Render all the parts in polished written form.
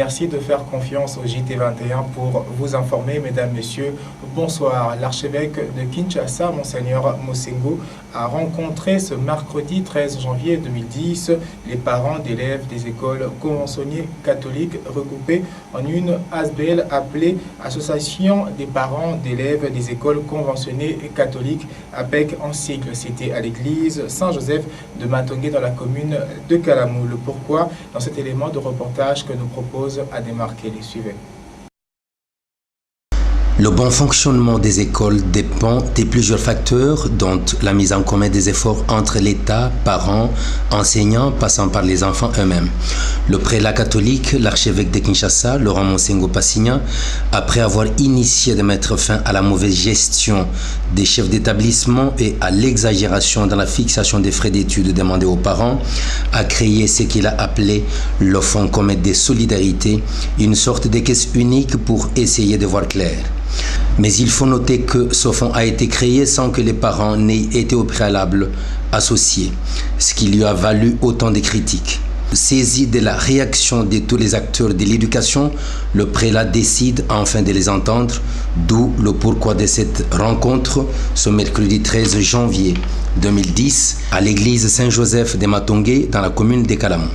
Merci de faire confiance au JT21 pour vous informer, mesdames, messieurs. Bonsoir. L'archevêque de Kinshasa, Monseigneur Mosengo, a rencontré ce mercredi 13 janvier 2010 les parents d'élèves des écoles conventionnées catholiques regroupées en une ASBL appelée Association des parents d'élèves des écoles conventionnées catholiques, APEC en sigle. C'était à l'église Saint-Joseph de Matongé dans la commune de Kalamou. Le pourquoi dans cet élément de reportage que nous propose à démarquer les suivants. Le bon fonctionnement des écoles dépend de plusieurs facteurs, dont la mise en commun des efforts entre l'État, parents, enseignants, passant par les enfants eux-mêmes. Le prélat catholique, l'archevêque de Kinshasa, Laurent Mosengo Passignan, après avoir initié de mettre fin à la mauvaise gestion des chefs d'établissement et à l'exagération dans la fixation des frais d'études demandés aux parents, a créé ce qu'il a appelé le Fonds commun des solidarités, une sorte de caisse unique pour essayer de voir clair. Mais il faut noter que ce fonds a été créé sans que les parents n'aient été au préalable associés, ce qui lui a valu autant de critiques. Saisi de la réaction de tous les acteurs de l'éducation, le prélat décide enfin de les entendre, d'où le pourquoi de cette rencontre ce mercredi 13 janvier 2010 à l'église Saint-Joseph de Matongé dans la commune de Kalamou.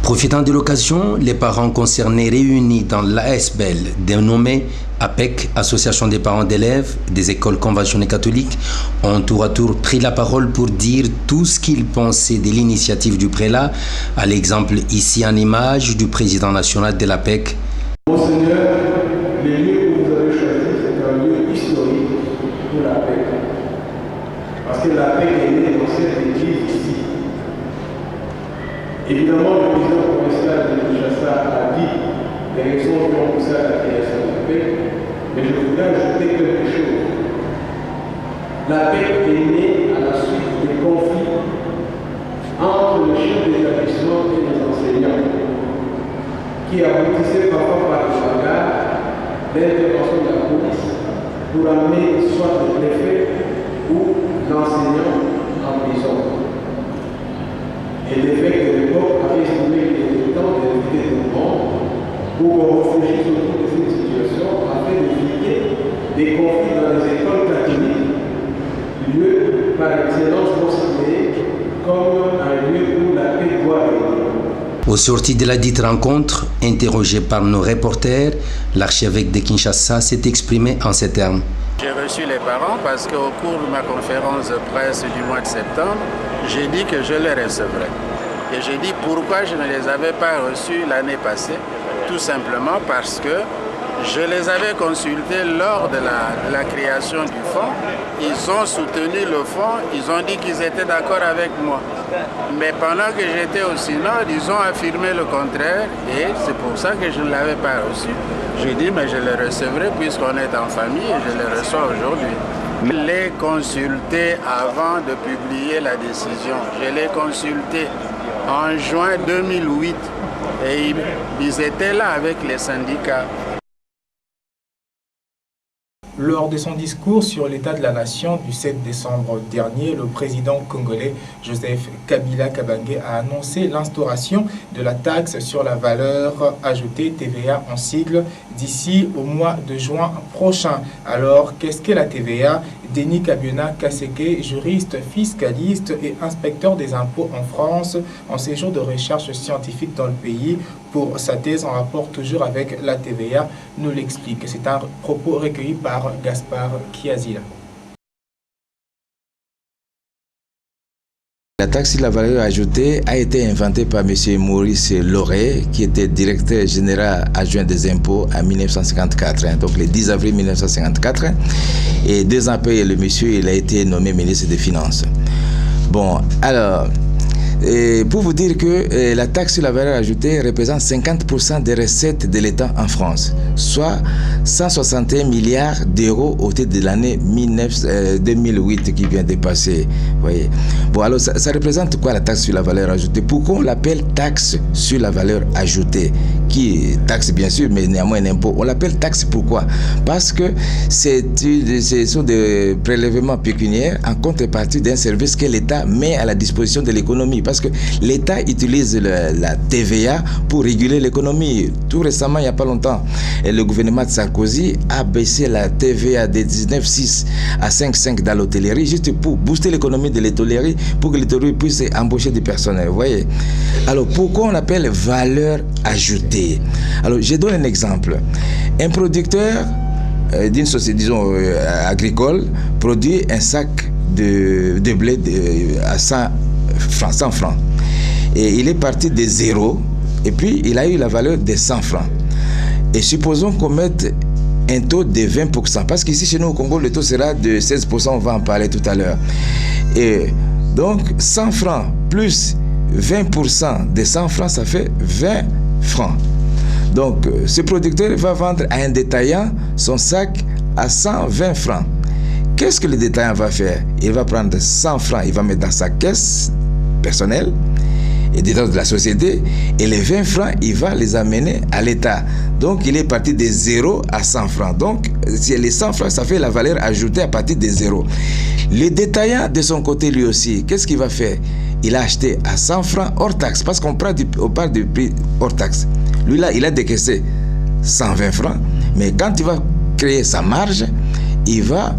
Profitant de l'occasion, les parents concernés réunis dans l'ASBL dénommée APEC, Association des parents d'élèves des écoles conventionnées catholiques, ont tour à tour pris la parole pour dire tout ce qu'ils pensaient de l'initiative du prélat, à l'exemple ici en image du président national de l'APEC. Monseigneur, les lieux que vous avez choisis, c'est un lieu historique pour l'APEC. Parce que l'APEC est née dans cette église ici. Évidemment, le président provincial de Kinshasa a dit les raisons qui ont poussé à la création de l'APEC, mais je voudrais ajouter quelque chose. L'APEC est née à la suite des conflits entre le chef d'établissement et les enseignants, qui aboutissaient parfois par le bagarre, l'intervention de la police pour amener soit le préfet ou l'enseignant en prison. Et l'évêque de l'époque avait estimé qu'il était temps d'éviter tout le monde pour qu'on réfléchisse autour de cette situation afin d'éviter des conflits dans les écoles catholiques, lieu par excellence considéré comme un lieu où la paix doit être. Au sorti de la dite rencontre, interrogé par nos reporters, l'archevêque de Kinshasa s'est exprimé en ces termes. J'ai reçu les parents parce qu'au cours de ma conférence de presse du mois de septembre, j'ai dit que je les recevrais. Et j'ai dit pourquoi je ne les avais pas reçus l'année passée. Tout simplement parce que je les avais consultés lors de la création du fonds. Ils ont soutenu le fonds, ils ont dit qu'ils étaient d'accord avec moi. Mais pendant que j'étais au synode, ils ont affirmé le contraire et c'est pour ça que je ne l'avais pas reçu. J'ai dit mais je les recevrai puisqu'on est en famille et je les reçois aujourd'hui. Je l'ai consulté avant de publier la décision. Je l'ai consulté en juin 2008 et ils étaient là avec les syndicats. Lors de son discours sur l'état de la nation du 7 décembre dernier, le président congolais Joseph Kabila Kabange a annoncé l'instauration de la taxe sur la valeur ajoutée TVA en sigle d'ici au mois de juin prochain. Alors, qu'est-ce que la TVA? Denis Kabiona Kaseke, juriste, fiscaliste et inspecteur des impôts en France, en séjour de recherche scientifique dans le pays, pour sa thèse en rapport toujours avec la TVA, nous l'explique. C'est un propos recueilli par Gaspard Kiazila. La taxe sur la valeur ajoutée a été inventée par M. Maurice Lauré, qui était directeur général adjoint des impôts en 1954, donc le 10 avril 1954. Et 2 ans après, le monsieur il a été nommé ministre des Finances. Bon, alors, pour vous dire que la taxe sur la valeur ajoutée représente 50% des recettes de l'État en France, soit 161 milliards d'euros au titre de l'année 2008 qui vient de passer. Voyez. Bon, alors ça représente quoi la taxe sur la valeur ajoutée? Pourquoi on l'appelle taxe sur la valeur ajoutée? Qui est taxe bien sûr, mais néanmoins un impôt. On l'appelle taxe pourquoi? Parce que ce sont des prélèvements pécuniaires en contrepartie d'un service que l'État met à la disposition de l'économie. parce que l'État utilise la TVA pour réguler l'économie. Tout récemment, il n'y a pas longtemps, le gouvernement de Sarkozy a baissé la TVA de 19,6 à 5,5 dans l'hôtellerie, juste pour booster l'économie de l'hôtellerie, pour que l'hôtellerie puisse embaucher du personnel. Vous voyez? Alors, pourquoi on appelle valeur ajoutée? Alors, je donne un exemple. Un producteur d'une société, disons, agricole, produit un sac de blé à 100 francs. Et il est parti de zéro, et puis il a eu la valeur de 100 francs. Et supposons qu'on mette un taux de 20%, parce qu'ici chez nous au Congo, le taux sera de 16%, on va en parler tout à l'heure. Et donc 100 francs plus 20% de 100 francs, ça fait 20 francs. Donc, ce producteur va vendre à un détaillant son sac à 120 francs. Qu'est-ce que le détaillant va faire? Il va prendre 100 francs, il va mettre dans sa caisse personnelle et dedans de la société, et les 20 francs, il va les amener à l'État. Donc, il est parti de 0 à 100 francs. Donc, les 100 francs, ça fait la valeur ajoutée à partir de 0. Le détaillant, de son côté, lui aussi, qu'est-ce qu'il va faire? Il a acheté à 100 francs hors taxe, parce qu'on parle du prix hors taxe. Lui, là, il a décaissé 120 francs, mais quand il va créer sa marge, il va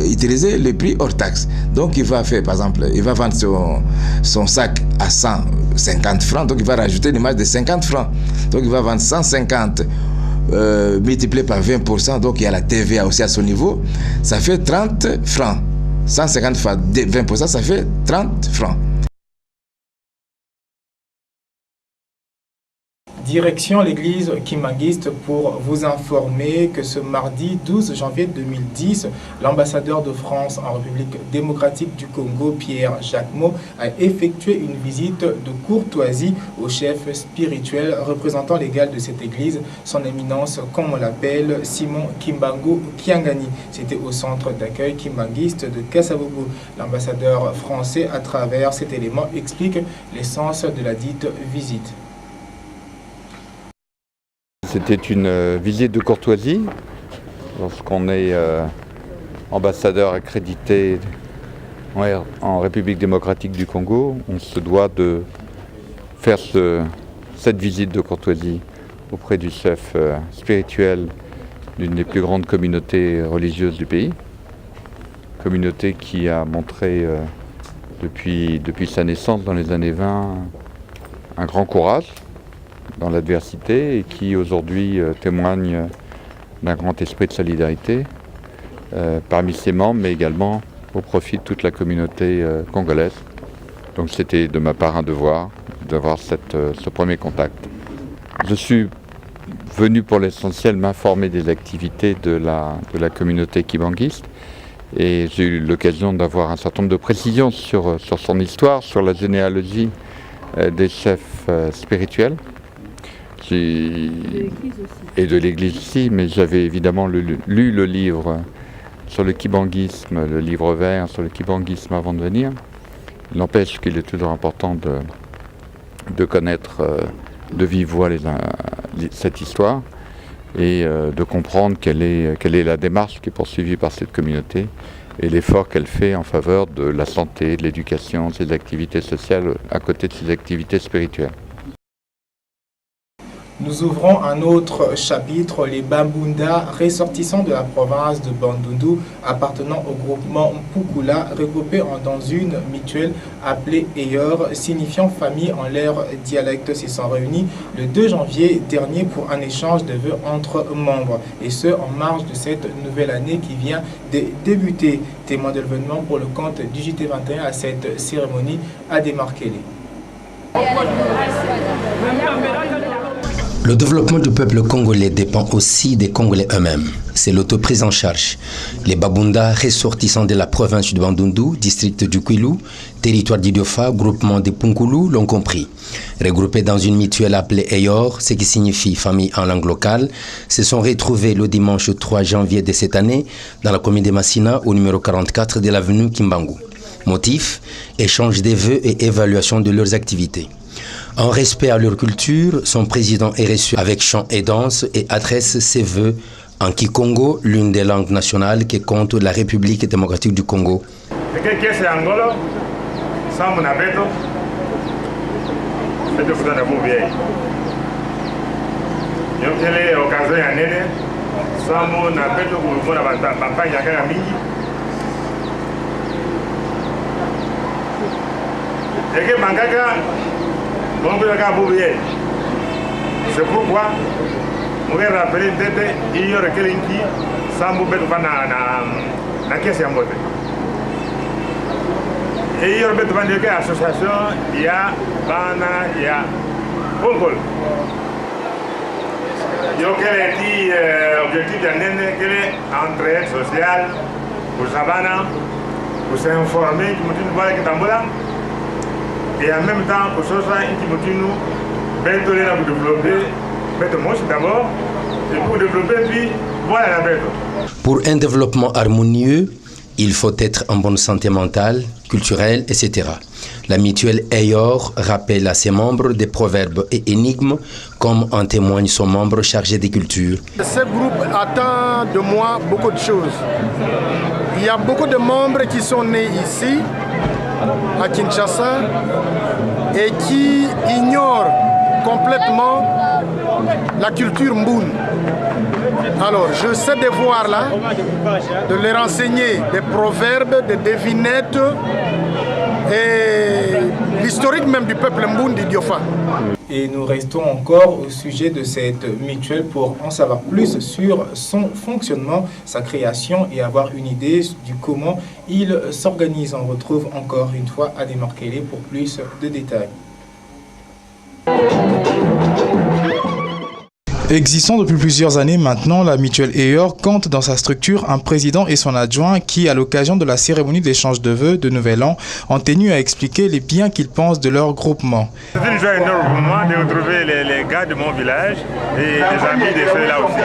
utiliser le prix hors taxe. Donc, il va faire, par exemple, il va vendre son sac à 150 francs, donc il va rajouter une marge de 50 francs. Donc, il va vendre 150 multiplié par 20%, donc il y a la TVA aussi à son niveau, ça fait 30 francs. 150 fois 20%, ça fait 30 francs. Direction l'église kimbanguiste pour vous informer que ce mardi 12 janvier 2010, l'ambassadeur de France en République démocratique du Congo, Pierre Jacquemot, a effectué une visite de courtoisie au chef spirituel représentant légal de cette église, son éminence, comme on l'appelle, Simon Kimbangu Kiangani. C'était au centre d'accueil kimbanguiste de Kasavubu. L'ambassadeur français, à travers cet élément, explique l'essence de la dite visite. C'était une visite de courtoisie. Lorsqu'on est ambassadeur accrédité en République démocratique du Congo, on se doit de faire cette visite de courtoisie auprès du chef spirituel d'une des plus grandes communautés religieuses du pays. Communauté qui a montré depuis sa naissance dans les années 20 un grand courage dans l'adversité et qui aujourd'hui témoigne d'un grand esprit de solidarité parmi ses membres, mais également au profit de toute la communauté congolaise. Donc c'était de ma part un devoir d'avoir ce premier contact. Je suis venu pour l'essentiel m'informer des activités de la communauté kimbanguiste et j'ai eu l'occasion d'avoir un certain nombre de précisions sur son histoire, sur la généalogie des chefs spirituels. Et de l'église aussi, mais j'avais évidemment lu le livre sur le kimbanguisme, le livre vert sur le kimbanguisme avant de venir. Il n'empêche qu'il est toujours important de connaître de vive voix cette histoire et de comprendre quelle est la démarche qui est poursuivie par cette communauté et l'effort qu'elle fait en faveur de la santé, de l'éducation, de ses activités sociales à côté de ses activités spirituelles. Nous ouvrons un autre chapitre, les Babunda, ressortissants de la province de Bandundu, appartenant au groupement Mpukula, regroupés dans une mutuelle appelée Eyor, signifiant famille en leur dialecte, se sont réunis le 2 janvier dernier pour un échange de vœux entre membres, et ce, en marge de cette nouvelle année qui vient de débuter. Témoin de l'événement pour le compte du JT21 à cette cérémonie, a démarqué les. Le développement du peuple congolais dépend aussi des Congolais eux-mêmes. C'est l'autoprise en charge. Les Babunda, ressortissants de la province de Bandundu, district du Kwilu, territoire d'Idiofa, groupement des Punkulu, l'ont compris. Regroupés dans une mutuelle appelée Eyor, ce qui signifie famille en langue locale, se sont retrouvés le dimanche 3 janvier de cette année dans la commune de Massina, au numéro 44 de l'avenue Kimbangu. Motif, échange des vœux et évaluation de leurs activités. En respect à leur culture, son président est reçu avec chant et danse et adresse ses vœux en Kikongo, l'une des langues nationales qui compte la République démocratique du Congo. Qu'est-ce que c'est Angola? Samu na beto. Beto kutana bubiye. Yokele occasion ya nene. Samu na beto kumona bampanya kaka mingi. Eke mangaka bongo ka bubiye. C'est pourquoi je vais rappeler que il y a quelqu'un qui Samu beto na kesi ya mbote. Et il y a une association, il y a Bana, il y a Bongol. Il y a un objectif de l'entraide sociale pour Sabana, pour s'informer, et en même temps pour pour développer, d'abord, et pour développer, puis voilà la bête. Pour un développement harmonieux, il faut être en bonne santé mentale, culturelle, etc. La mutuelle Eyor rappelle à ses membres des proverbes et énigmes, comme en témoigne son membre chargé des cultures. Ce groupe attend de moi beaucoup de choses. Il y a beaucoup de membres qui sont nés ici, à Kinshasa, et qui ignorent complètement la culture Mboun. Alors, je sais devoir là de les renseigner des proverbes, des devinettes et l'historique même du peuple Mboun d'Idiofa. Et nous restons encore au sujet de cette mutuelle pour en savoir plus sur son fonctionnement, sa création et avoir une idée du comment il s'organise. On retrouve encore une fois Adémar Kélé pour plus de détails. Existant depuis plusieurs années maintenant, la mutuelle Eyor compte dans sa structure un président et son adjoint qui, à l'occasion de la cérémonie d'échange de vœux de Nouvel An, ont tenu à expliquer les biens qu'ils pensent de leur groupement. C'est une joie énorme pour moi de retrouver les gars de mon village et les amis de ceux-là aussi.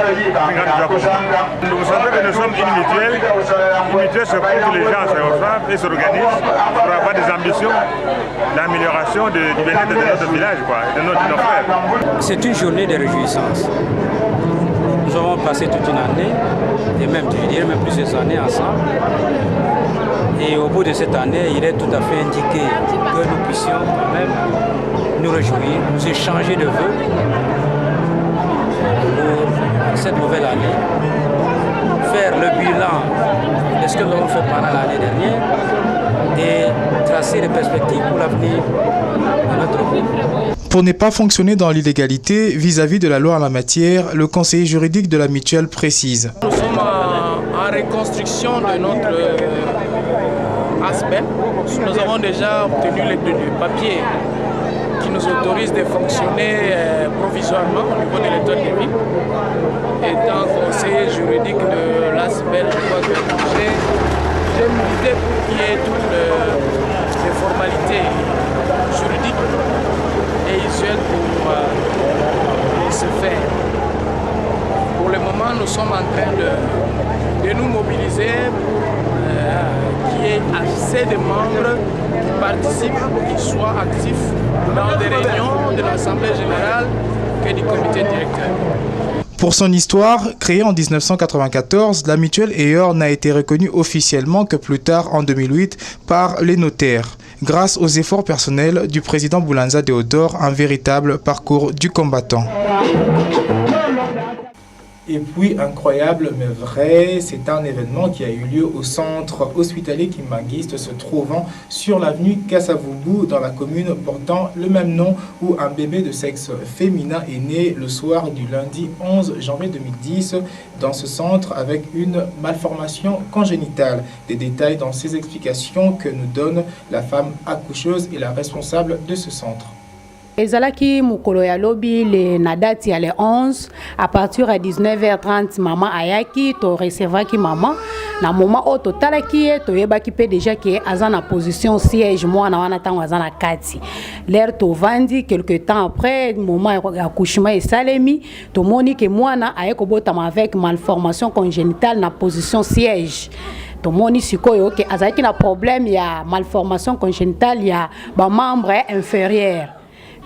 Vous savez que nous sommes une mutuelle. Une mutuelle, c'est pour que les gens se retrouvent et s'organisent pour avoir des ambitions d'amélioration du bien-être de notre village, de nos frères. C'est une journée de réjouissance. Nous avons passé toute une année, et même, je dirais même plusieurs années ensemble. Et au bout de cette année, il est tout à fait indiqué que nous puissions quand même nous réjouir, nous échanger de vœux pour cette nouvelle année, faire le bilan de ce que nous avons fait pendant l'année dernière et tracer les perspectives pour l'avenir de notre groupe. Pour ne pas fonctionner dans l'illégalité vis-à-vis de la loi en la matière, le conseiller juridique de la mutuelle précise. Nous sommes en reconstruction de notre aspect. Nous avons déjà obtenu les papiers qui nous autorisent de fonctionner provisoirement au niveau de l'état de vie. Étant conseiller juridique de l'aspect, je crois que j'ai milité pour qu'il y ait toutes les formalités juridiques et usuelles pour se faire. Pour le moment, nous sommes en train de nous mobiliser pour qu'il y ait assez de membres qui participent, qui soient actifs dans des réunions de l'Assemblée générale que du comité directeur. Pour son histoire, créée en 1994, la mutuelle Eyor n'a été reconnue officiellement que plus tard en 2008 par les notaires, grâce aux efforts personnels du président Boulanza Théodore, un véritable parcours du combattant. Et puis, incroyable mais vrai, c'est un événement qui a eu lieu au centre hospitalier Kimbanguiste se trouvant sur l'avenue Kassavubu dans la commune portant le même nom où un bébé de sexe féminin est né le soir du lundi 11 janvier 2010 dans ce centre avec une malformation congénitale. Des détails dans ces explications que nous donne la femme accoucheuse et la responsable de ce centre. Ezalaki mukolo ya lobi le nadati ya le 11 à partir à 19h30 maman ayaki to recevaki maman na moment o totalaki to yebaki pe déjà ki azana position siège mwana wana tango azana kati l'air to vandi quelque temps après moment accouchement et salemi to moni ke mwana ayeko botama avec malformation congénitale na position siège. Tomoni sikoyo ke azaki na problème ya malformation congénitale ya ba membre inférieur.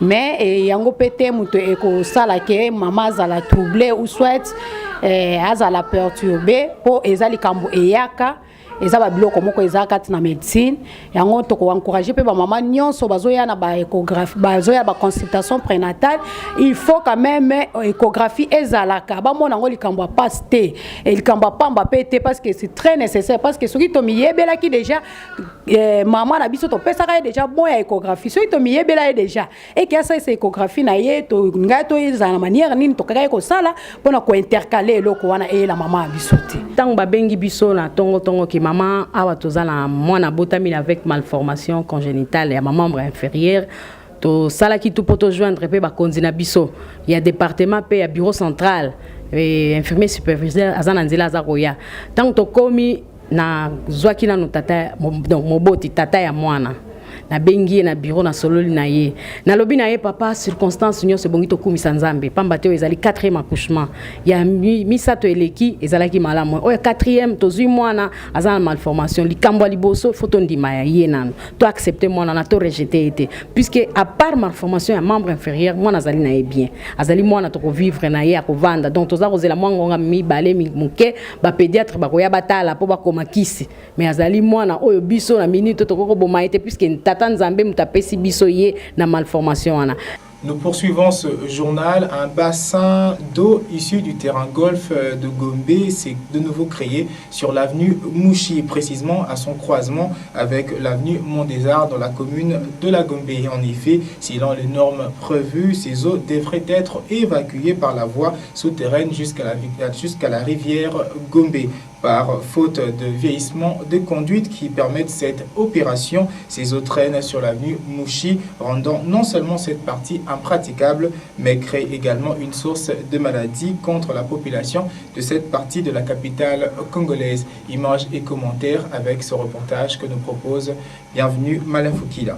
Mais yango pété muto eko sala ke mama zala troublé ou soit azala perturbé po ezali kambo eyaka eza ba biloko moko eza kati na médecine yango to ko encourager pe ba maman nyonso bazoya na ba échographie bazoya ba consultation prénatale il faut quand même échographie ezalaka ba mona ngo likambo passe te et likambo pamba pété parce que c'est très nécessaire parce que soki to miyebela ki déjà maman na biso to pesaka déjà bon ya échographie soki to miyebela déjà et que ça c'est échographie na ye to ngato ezana manière nini to kaka ko sala pona ko intercaler eloko wana e la maman biso te tant babengi biso na tongo ki maman awa tozala mwana botami avec malformation congénitale ya membre inférieur to sala ki tout poto joindre pe ba konzina biso ya département pe ya bureau central et infirmier superviseur azana nzela azakoya tant to komi na zwaki na tata donc moboti tata ya mwana na bengi na bureau na sololi na ye na lobi na ye papa circonstance nyo se bongi to kumisa nzambe pamba te ezali 4e accouchement ya misato eleki ezalaki malamu o 4e to zui mwana azana malformation likambo liboso photo ndima ya ye nanu to accepter mwana na to rejeter été puisque à part malformation ya membre inférieur mwana azali na ye bien azali mwana to ko vivre na ye akovanda donc toza kozela mwangonga mi balé mi muke ba pédiatre ba koya batala po ba koma kisi mais azali mwana oyo biso na minute to ko boma été puisque Nous poursuivons ce journal. Un bassin d'eau issu du terrain golf de Gombe s'est de nouveau créé sur l'avenue Mouchi, précisément à son croisement avec l'avenue Mont des Arts dans la commune de la Gombe. En effet, selon les normes prévues, ces eaux devraient être évacuées par la voie souterraine jusqu'à la rivière Gombe. Par faute de vieillissement de conduite qui permettent cette opération, ces eaux traînent sur l'avenue Mouchi, rendant non seulement cette partie impraticable, mais créent également une source de maladie contre la population de cette partie de la capitale congolaise. Images et commentaires avec ce reportage que nous propose Bienvenue Malin Foukila.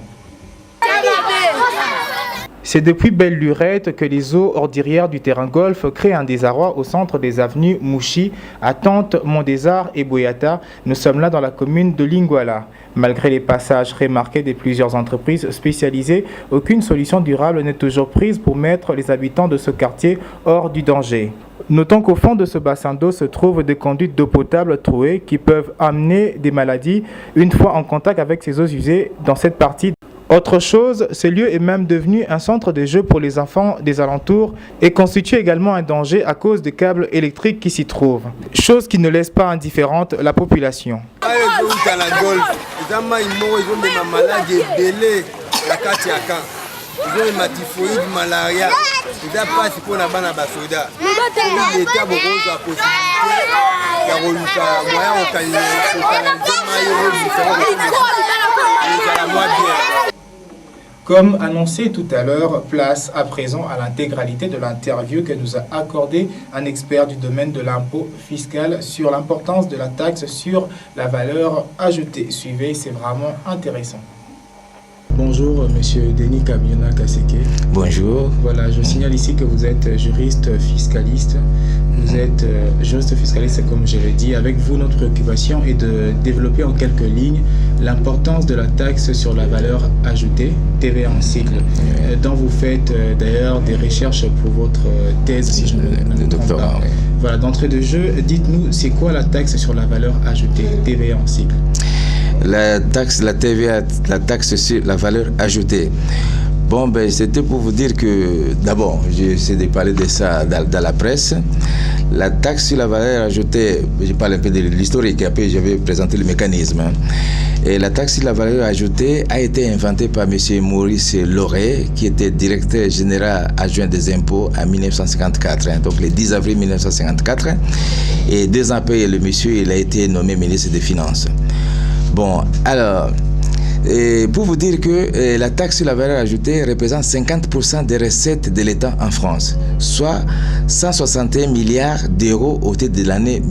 C'est depuis Belle Lurette que les eaux ordurières du terrain golf créent un désarroi au centre des avenues Mouchi, Attente, Mont des Arts et Boyata. Nous sommes là dans la commune de Lingwala. Malgré les passages remarqués de plusieurs entreprises spécialisées, aucune solution durable n'est toujours prise pour mettre les habitants de ce quartier hors du danger. Notons qu'au fond de ce bassin d'eau se trouvent des conduites d'eau potable trouées qui peuvent amener des maladies une fois en contact avec ces eaux usées dans cette partie. Autre chose, ce lieu est même devenu un centre de jeu pour les enfants des alentours et constitue également un danger à cause des câbles électriques qui s'y trouvent. Chose qui ne laisse pas indifférente la population. Comme annoncé tout à l'heure, place à présent à l'intégralité de l'interview que nous a accordé un expert du domaine de l'impôt fiscal sur l'importance de la taxe sur la valeur ajoutée. Suivez, c'est vraiment intéressant. Bonjour, monsieur Denis Kabiona Kaseke. Bonjour. Voilà, je signale ici que vous êtes juriste fiscaliste. Vous êtes juriste fiscaliste, comme je l'ai dit. Avec vous, notre préoccupation est de développer en quelques lignes l'importance de la taxe sur la valeur ajoutée, TVA en cycle, dont vous faites d'ailleurs des recherches pour votre thèse, si je ne me trompe pas. Oui. Voilà, d'entrée de jeu, dites-nous, c'est quoi la taxe sur la valeur ajoutée, TVA en cycle? La TVA, la taxe sur la valeur ajoutée. Bon, ben, c'était pour vous dire que, d'abord, j'essaie de parler de ça dans la presse. La taxe sur la valeur ajoutée, je parle un peu de l'historique, après je vais présenter le mécanisme. Et la taxe sur la valeur ajoutée a été inventée par M. Maurice Lauré, qui était directeur général adjoint des impôts en 1954, donc le 10 avril 1954. Et 2 ans après, le monsieur il a été nommé ministre des Finances. Bon, alors, pour vous dire que la taxe sur la valeur ajoutée représente 50% des recettes de l'État en France, soit 161 milliards d'euros au titre de l'année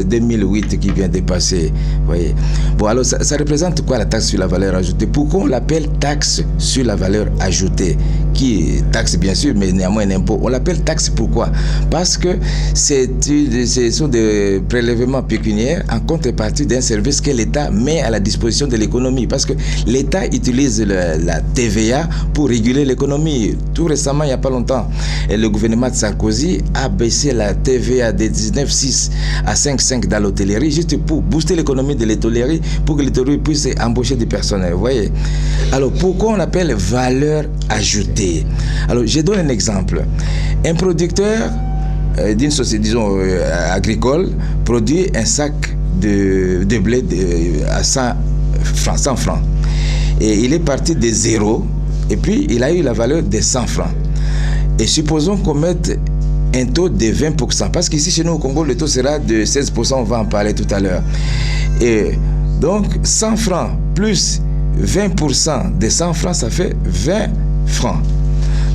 2008 qui vient de passer. Voyez. Bon, alors ça représente quoi la taxe sur la valeur ajoutée? Pourquoi on l'appelle taxe sur la valeur ajoutée? Qui est taxe bien sûr, mais néanmoins un impôt. On l'appelle taxe pourquoi? Parce que ce sont des prélèvements pécuniaires en contrepartie d'un service que l'État met à la disposition de l'économie. parce que l'État utilise la TVA pour réguler l'économie. Tout récemment, il n'y a pas longtemps, le gouvernement de Sarkozy a baissé la TVA de 19,6 à 5,5 dans l'hôtellerie, juste pour booster l'économie de l'hôtellerie, pour que l'hôtellerie puisse embaucher du personnel. Vous voyez? Alors, pourquoi on appelle valeur ajoutée? Alors, je donne un exemple. Un producteur d'une société, disons, agricole, produit un sac de blé à 100 francs. Et il est parti de zéro, et puis il a eu la valeur de 100 francs. Et supposons qu'on mette un taux de 20%, parce qu'ici chez nous au Congo, le taux sera de 16%, on va en parler tout à l'heure. Et donc 100 francs plus 20% de 100 francs, ça fait 20 francs.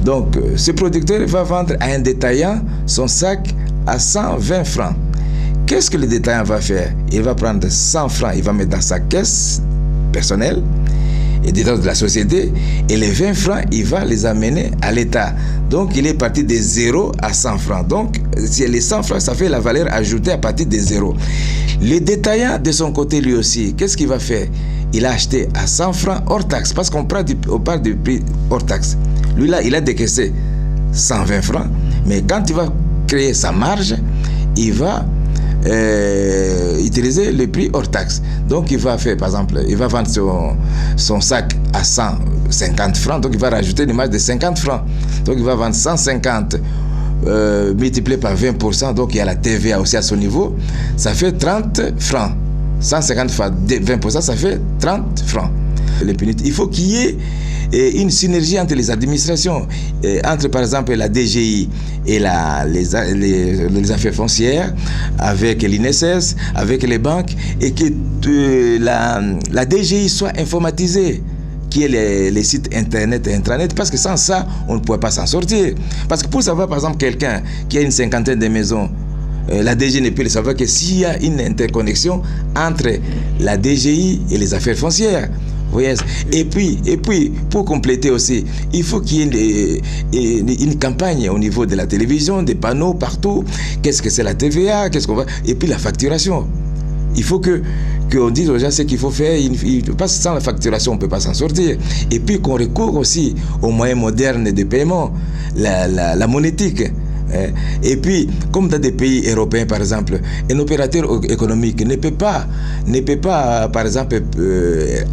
Donc ce producteur va vendre à un détaillant son sac à 120 francs. Qu'est-ce que le détaillant va faire? Il va prendre 100 francs, il va mettre dans sa caisse personnelle et dedans de la société, et les 20 francs, il va les amener à l'État. Donc, il est parti de 0 à 100 francs. Donc, les 100 francs, ça fait la valeur ajoutée à partir de 0. Le détaillant, de son côté, lui aussi, qu'est-ce qu'il va faire? Il a acheté à 100 francs hors taxe, parce qu'on parle du prix hors taxe. Lui, là, il a décaissé 120 francs, mais quand il va créer sa marge, il va utiliser le prix hors taxe. Donc il va faire, par exemple, il va vendre son sac à 150 francs, donc il va rajouter une marge de 50 francs. Donc il va vendre 150 multiplié par 20%, donc il y a la TVA aussi à son niveau, ça fait 30 francs. 150 fois 20%, ça fait 30 francs. Il faut qu'il y ait une synergie entre les administrations, entre par exemple la DGI et les affaires foncières, avec l'INSS, avec les banques, et que la DGI soit informatisée, qui est les sites internet et intranet, parce que sans ça, on ne pourrait pas s'en sortir. Parce que pour savoir par exemple quelqu'un qui a une cinquantaine de maisons, la DGI ne peut le savoir que s'il y a une interconnexion entre la DGI et les affaires foncières. Voyez. Et puis, pour compléter aussi, il faut qu'il y ait une campagne au niveau de la télévision, des panneaux partout. Qu'est-ce que c'est la TVA? Qu'est-ce qu'on va... Et puis la facturation. Il faut qu'on dise aux gens ce qu'il faut faire. Parce que sans la facturation, on ne peut pas s'en sortir. Et puis qu'on recourt aussi aux moyens modernes de paiement, la monétique. Et puis, comme dans des pays européens, par exemple, un opérateur économique ne peut pas, par exemple,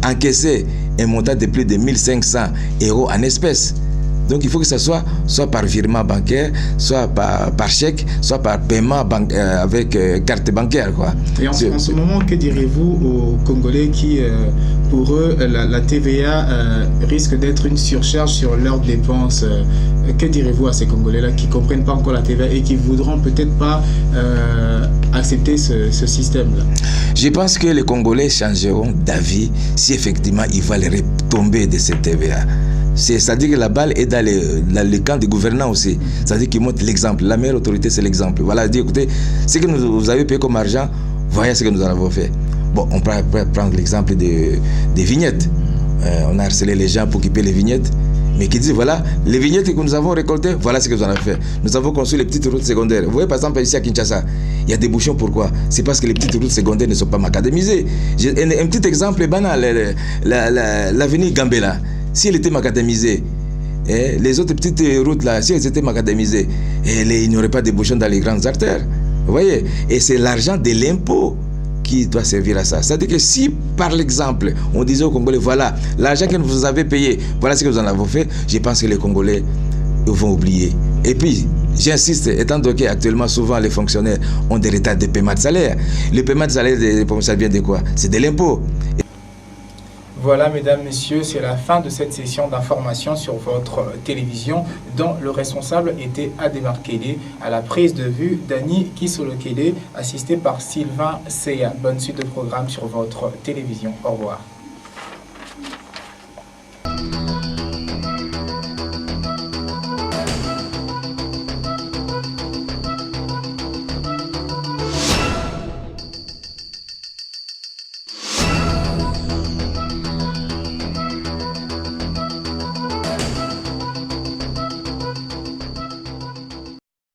encaisser un montant de plus de 1500 € en espèces. Donc, il faut que ça soit par virement bancaire, soit par chèque, soit par paiement avec carte bancaire, quoi. Et en ce moment, que direz-vous aux Congolais qui, pour eux, la TVA risque d'être une surcharge sur leurs dépenses? Que direz-vous à ces Congolais-là qui ne comprennent pas encore la TVA et qui ne voudront peut-être pas accepter ce système-là? Je pense que les Congolais changeront d'avis si effectivement ils veulent retomber de cette TVA. C'est-à-dire que la balle est dans le camp des gouvernants aussi. C'est-à-dire qu'ils montrent l'exemple. La meilleure autorité, c'est l'exemple. Voilà, dire, écoutez, ce que vous avez payé comme argent, voyez ce que nous avons fait. Bon, on peut prendre l'exemple des vignettes. On a harcelé les gens pour qu'ils paient les vignettes, mais qui disent, voilà, les vignettes que nous avons récoltées, voilà ce que nous avons fait. Nous avons construit les petites routes secondaires. Vous voyez, par exemple, ici à Kinshasa, il y a des bouchons. Pourquoi? C'est parce que les petites routes secondaires ne sont pas macadamisées. Un petit exemple banal, l'avenue Gambela. Si elle était macadamisée, les autres petites routes là, si elles étaient macadamisées, il n'y aurait pas de bouchons dans les grandes artères. Vous voyez? Et c'est l'argent de l'impôt qui doit servir à ça. C'est-à-dire que si, par l'exemple, on disait aux Congolais, voilà, l'argent que vous avez payé, voilà ce que vous en avez fait, je pense que les Congolais vont oublier. Et puis, j'insiste, étant donné qu'actuellement, souvent, les fonctionnaires ont des retards de paiement de salaire. Le paiement de salaire, ça vient de quoi? C'est de l'impôt. Voilà, mesdames, messieurs, c'est la fin de cette session d'information sur votre télévision dont le responsable était Ademar Kélé, à la prise de vue Dani Kisolo Kélé, assisté par Sylvain Seya. Bonne suite de programme sur votre télévision. Au revoir.